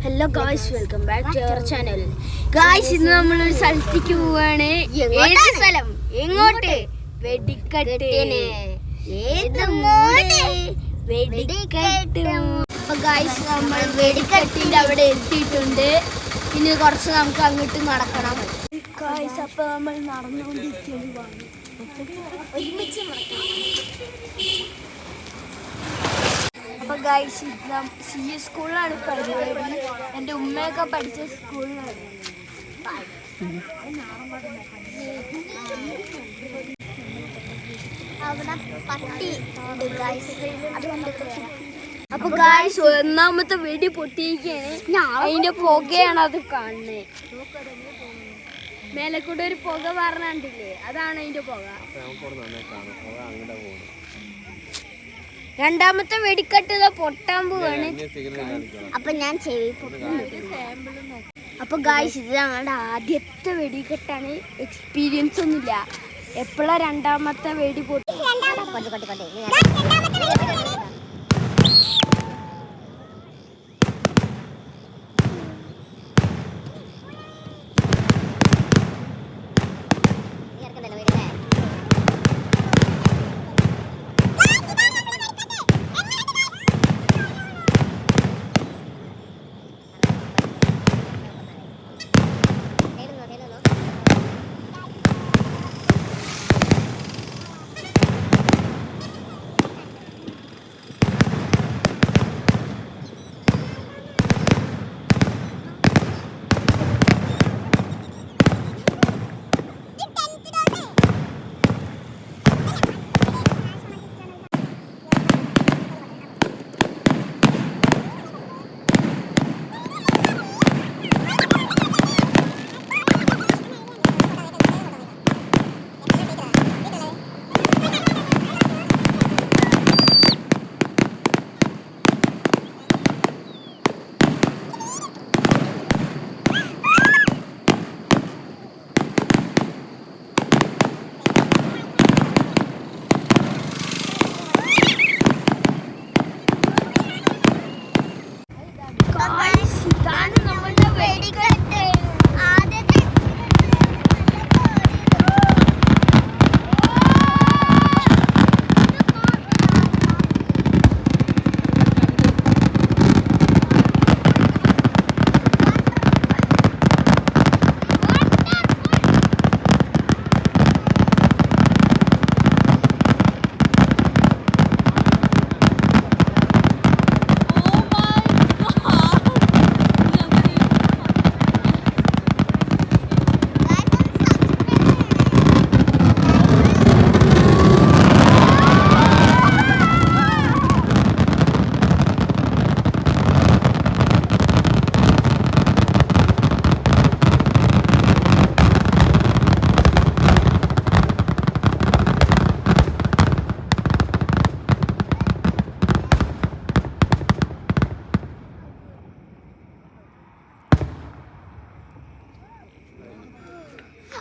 Hello guys, welcome back to our channel. Guys, ഇന്ന് നമ്മളൊരു സ്ഥലത്തേക്ക് പോവാണ്. ഏത് സ്ഥലം? എങ്ങോട്ട്? വെടിക്കെട്ടിന്. ഏത് മോഡ്? വെടിക്കെട്ട്. അപ്പൊ ഗായ്സ്, നമ്മൾ വെടിക്കെട്ടിന്റെ അവിടെ എത്തിയിട്ടുണ്ട്. ഇനി കുറച്ച് നമുക്ക് അങ്ങോട്ട് നടക്കണം. ഗായ്സ്, അപ്പൊ നമ്മൾ നടന്നുകൊണ്ടിരിക്കുകയാണ്. ഒരുമിച്ച് അപ്പൊ ഗായ്സ്, CE സ്കൂളിലാണ് പരിപാടി. എൻ്റെ ഉമ്മയൊക്കെ പഠിച്ച സ്കൂളിലാണ്. അപ്പൊ ഗായ്സ്, ഒന്നാമത്തെ വെടി പൊട്ടിയിരിക്കുകയാണ്. അതിന്റെ പുകയാണ് അത് കാണുന്നത്. മേലെ കൂടെ ഒരു പുക പറഞ്ഞില്ലേ, അതാണ് അതിന്റെ പുക. രണ്ടാമത്തെ വെടിക്കെട്ട് പൊട്ടാൻ പോവാണ്. അപ്പൊ ഞാൻ അപ്പൊ ഗായ്സ്, ഇത് ഞങ്ങളുടെ ആദ്യത്തെ വെടിക്കെട്ടാണ്. എക്സ്പീരിയൻസ് ഒന്നുമില്ല. എപ്പോഴാ രണ്ടാമത്തെ വെടി പൊട്ടി?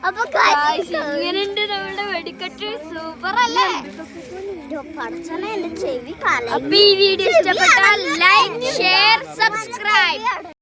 അപ്പൊ ഇങ്ങനെയുണ്ട് നമ്മുടെ വെടിക്കെട്ട്. സൂപ്പർ അല്ലേ? അപ്പൊ ഈ വീഡിയോ ഇഷ്ടപ്പെട്ടാൽ ലൈക്ക്, ഷെയർ, സബ്സ്ക്രൈബ്.